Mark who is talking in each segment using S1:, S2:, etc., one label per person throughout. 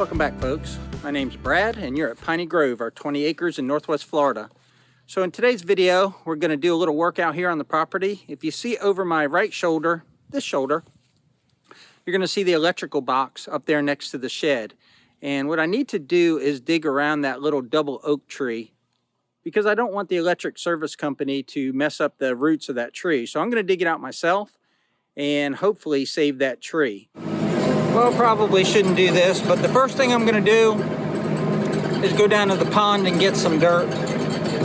S1: Welcome back, folks. My name's Brad and you're at Piney Grove, our 20 acres in Northwest Florida. So in today's video, we're going to do a little workout here on the property. If you see over my right shoulder, this shoulder, you're going to see the electrical box up there next to the shed. And what I need to do is dig around that little double oak tree because I don't want the electric service company to mess up the roots of that tree. So I'm going to dig it out myself and hopefully save that tree. Well, probably shouldn't do this, but the first thing I'm going to do is go down to the pond and get some dirt.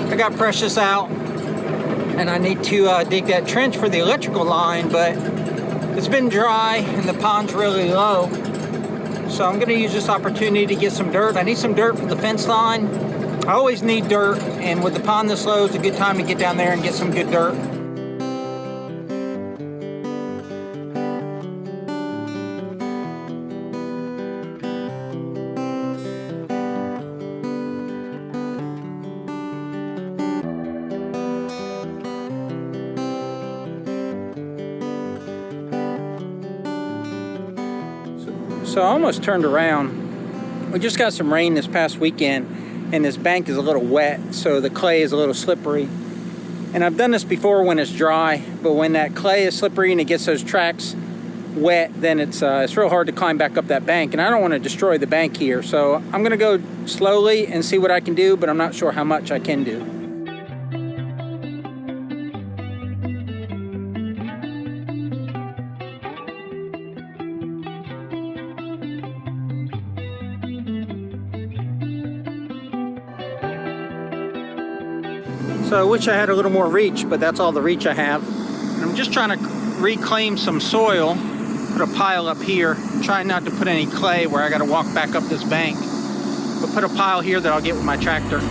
S1: I got Precious out and I need to dig that trench for the electrical line, but it's been dry and the pond's really low. So I'm going to use this opportunity to get some dirt. I need some dirt for the fence line. I always need dirt, and with the pond this low, it's a good time to get down there and get some good dirt. So I almost turned around. We just got some rain this past weekend and this bank is a little wet, so the clay is a little slippery. And I've done this before when it's dry, but when that clay is slippery and it gets those tracks wet, then it's real hard to climb back up that bank, and I don't want to destroy the bank here. So I'm gonna go slowly and see what I can do, but I'm not sure how much I can do. So I wish I had a little more reach, but that's all the reach I have. And I'm just trying to reclaim some soil, put a pile up here. I'm trying not to put any clay where I got to walk back up this bank, but put a pile here that I'll get with my tractor.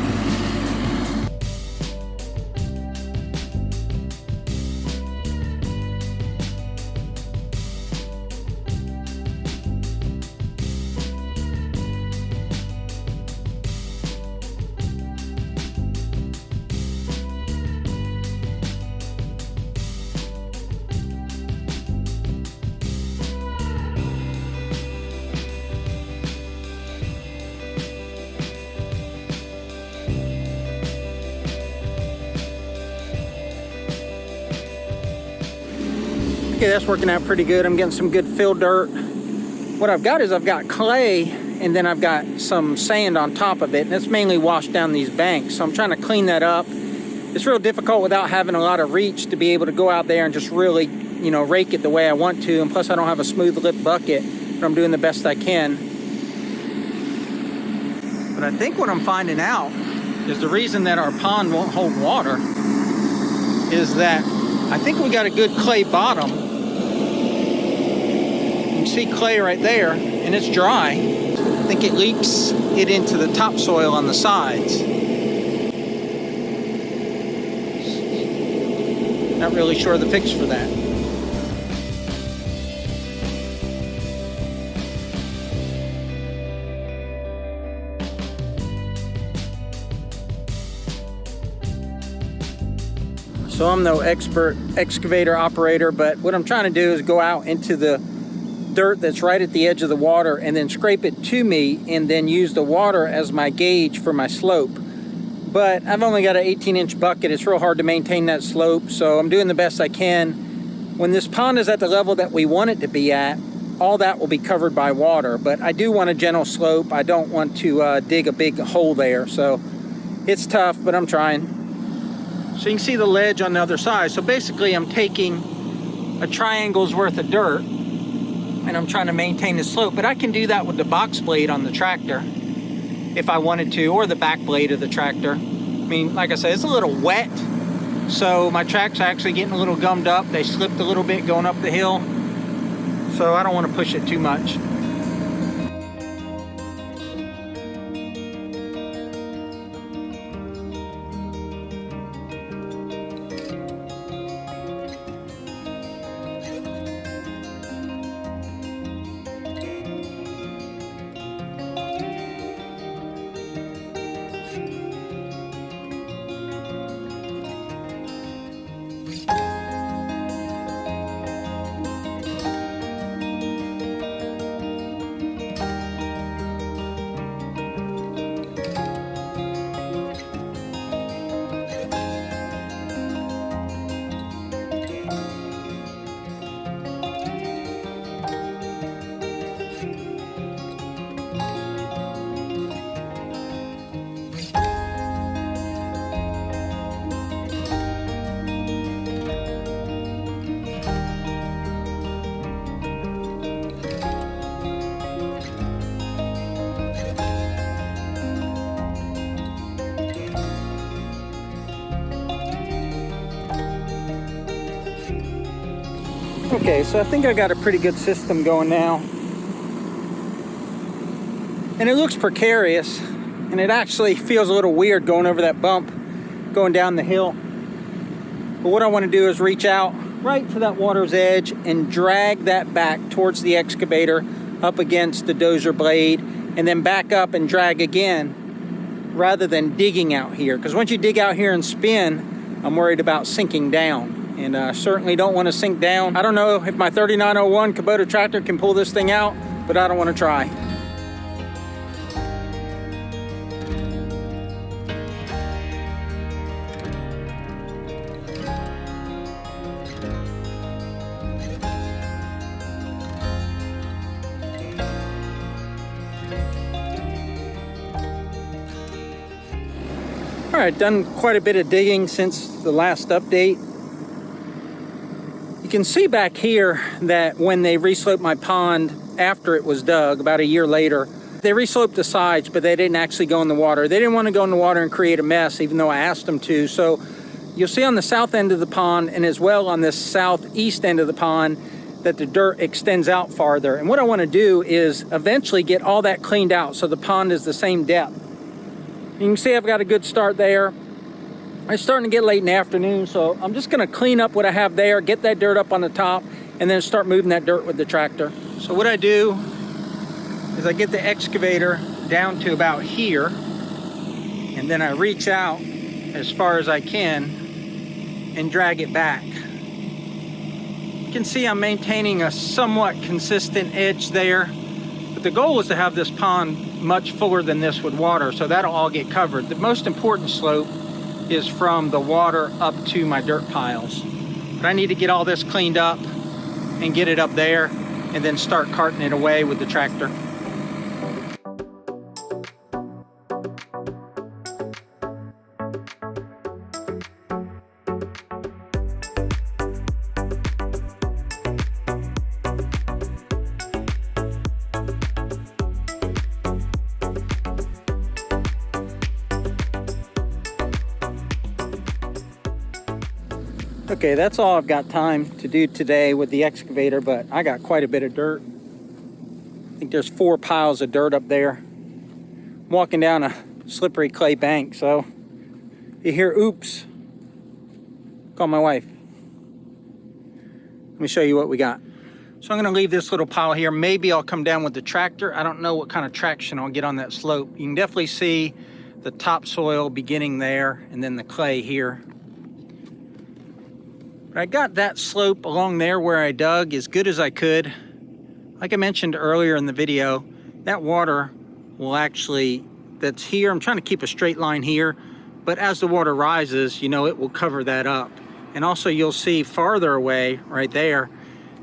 S1: Okay, that's working out pretty good. I'm getting some good fill dirt. What I've got is I've got clay and then I've got some sand on top of it, and it's mainly washed down these banks. So I'm trying to clean that up. It's real difficult without having a lot of reach to be able to go out there and just really, you know, rake it the way I want to. And plus I don't have a smooth lip bucket, but I'm doing the best I can. But I think what I'm finding out is the reason that our pond won't hold water is that I think we got a good clay bottom. You can see clay right there, and it's dry. I think it leaks it into the topsoil on the sides. Not really sure of the fix for that. So I'm no expert excavator operator, but what I'm trying to do is go out into the dirt that's right at the edge of the water and then scrape it to me and then use the water as my gauge for my slope. But I've only got an 18-inch bucket. It's real hard to maintain that slope, so I'm doing the best I can. When this pond is at the level that we want it to be at, all that will be covered by water, but I do want a gentle slope. I don't want to dig a big hole there, so it's tough, but I'm trying. So you can see the ledge on the other side. So basically I'm taking a triangle's worth of dirt and I'm trying to maintain the slope, but I can do that with the box blade on the tractor if I wanted to, or the back blade of the tractor. I mean, like I said, it's a little wet, so my track's actually getting a little gummed up. They slipped a little bit going up the hill, so I don't want to push it too much. Okay, so I think I got a pretty good system going now. And it looks precarious, and it actually feels a little weird going over that bump, going down the hill. But what I want to do is reach out right to that water's edge and drag that back towards the excavator up against the dozer blade, and then back up and drag again rather than digging out here. Because once you dig out here and spin, I'm worried about sinking down, and I certainly don't want to sink down. I don't know if my 3901 Kubota tractor can pull this thing out, but I don't want to try. All right, done quite a bit of digging since the last update. You can see back here that when they resloped my pond after it was dug, about a year later, they resloped the sides, but they didn't actually go in the water. They didn't want to go in the water and create a mess, even though I asked them to. So you'll see on the south end of the pond, and as well on this southeast end of the pond, that the dirt extends out farther. And what I want to do is eventually get all that cleaned out so the pond is the same depth. You can see I've got a good start there. It's starting to get late in the afternoon, so I'm just gonna clean up what I have there, get that dirt up on the top, and then start moving that dirt with the tractor. So what I do is I get the excavator down to about here, and then I reach out as far as I can and drag it back. You can see I'm maintaining a somewhat consistent edge there, but the goal is to have this pond much fuller than this with water, so that'll all get covered. The most important slope is from the water up to my dirt piles. But I need to get all this cleaned up and get it up there, and then start carting it away with the tractor. Okay, that's all I've got time to do today with the excavator, but I got quite a bit of dirt. I think there's 4 piles of dirt up there. I'm walking down a slippery clay bank, so you hear oops, call my wife. Let me show you what we got. So I'm gonna leave this little pile here. Maybe I'll come down with the tractor. I don't know what kind of traction I'll get on that slope. You can definitely see the topsoil beginning there, and then the clay here. I got that slope along there where I dug as good as I could. Like I mentioned earlier in the video, that water will actually, that's here, I'm trying to keep a straight line here, but as the water rises, you know, it will cover that up. And also you'll see farther away right there,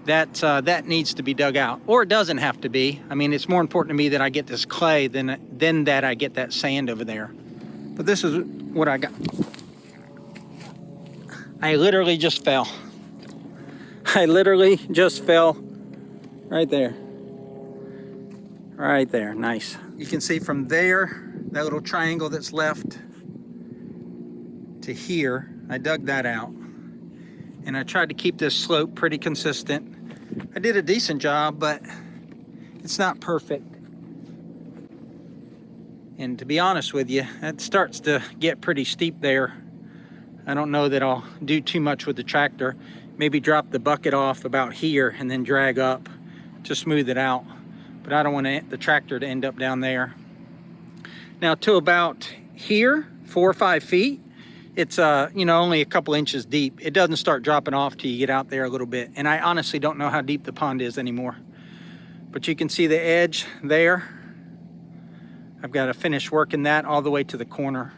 S1: that that needs to be dug out, or it doesn't have to be. I mean, it's more important to me that I get this clay than that I get that sand over there. But this is what I got. I literally just fell. I literally just fell right there. Right there, nice. You can see from there, that little triangle that's left to here, I dug that out. And I tried to keep this slope pretty consistent. I did a decent job, but it's not perfect. And to be honest with you, that starts to get pretty steep there. I don't know that I'll do too much with the tractor. Maybe drop the bucket off about here and then drag up to smooth it out. But I don't want the tractor to end up down there. Now to about here, 4 or 5 feet, it's you know, only a couple inches deep. It doesn't start dropping off till you get out there a little bit. And I honestly don't know how deep the pond is anymore. But you can see the edge there. I've got to finish working that all the way to the corner.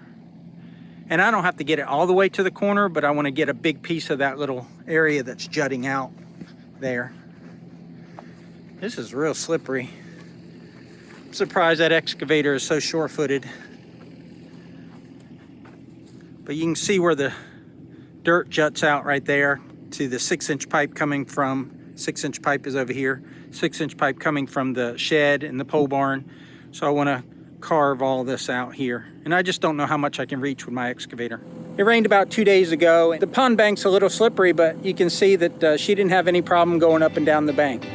S1: And I don't have to get it all the way to the corner, but I want to get a big piece of that little area that's jutting out there. This is real slippery. I'm surprised that excavator is so sure-footed. But you can see where the dirt juts out right there to the 6-inch pipe coming from, 6-inch pipe is over here, 6-inch pipe coming from the shed and the pole barn. So I want to carve all this out here. And I just don't know how much I can reach with my excavator. It rained about 2 days ago. The pond bank's a little slippery, but you can see that she didn't have any problem going up and down the bank.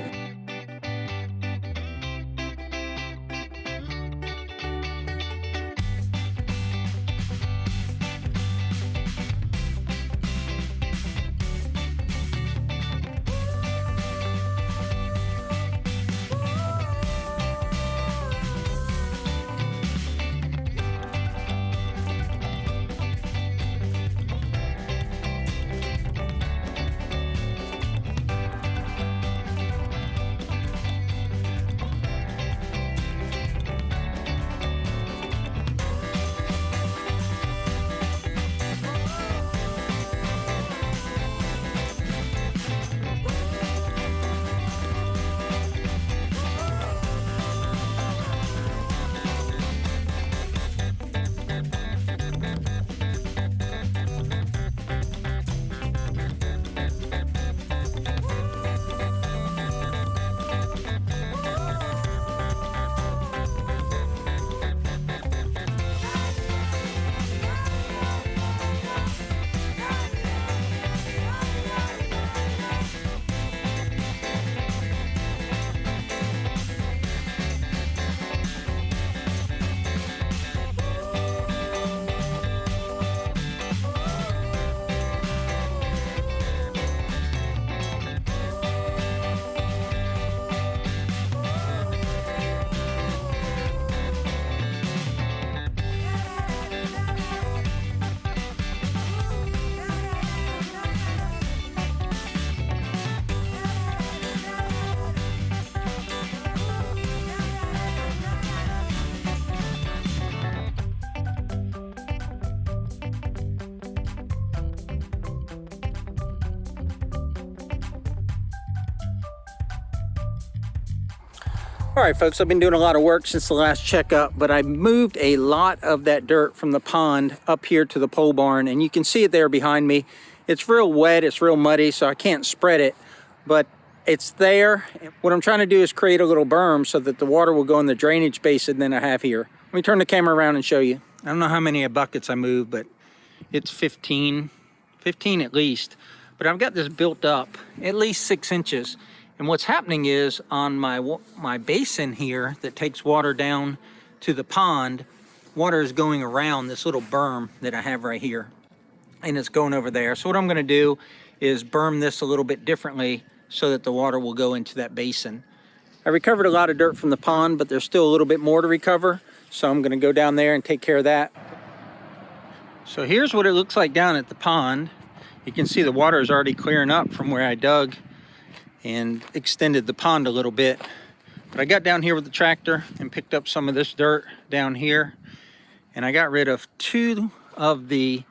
S1: All right, folks, I've been doing a lot of work since the last checkup, but I moved a lot of that dirt from the pond up here to the pole barn, and you can see it there behind me. It's real wet, it's real muddy, so I can't spread it, but it's there. What I'm trying to do is create a little berm so that the water will go in the drainage basin that I have here. Let me turn the camera around and show you. I don't know how many buckets I moved, but it's 15 at least. But I've got this built up at least 6 inches. And what's happening is on my basin here that takes water down to the pond, water is going around this little berm that I have right here. And it's going over there. So what I'm gonna do is berm this a little bit differently so that the water will go into that basin. I recovered a lot of dirt from the pond, but there's still a little bit more to recover. So I'm gonna go down there and take care of that. So here's what it looks like down at the pond. You can see the water is already clearing up from where I dug and extended the pond a little bit. But I got down here with the tractor and picked up some of this dirt down here, and I got rid of 2 of the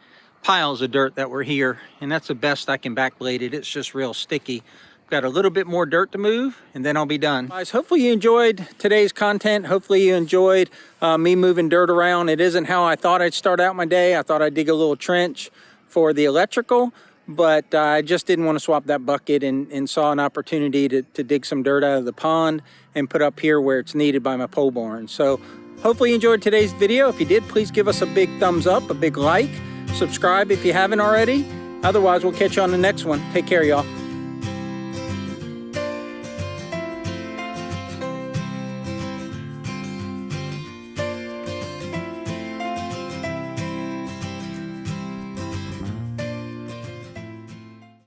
S1: piles of dirt that were here, and that's the best I can backblade it. It's just real sticky. Got a little bit more dirt to move, and then I'll be done. Guys, hopefully you enjoyed today's content. Hopefully you enjoyed me moving dirt around. It isn't how I thought I'd start out my day. I thought I'd dig a little trench for the electrical, but I just didn't want to swap that bucket and saw an opportunity to dig some dirt out of the pond and put up here where it's needed by my pole barn. So hopefully you enjoyed today's video. If you did, please give us a big thumbs up, a big like, subscribe if you haven't already. Otherwise, we'll catch you on the next one. Take care, y'all.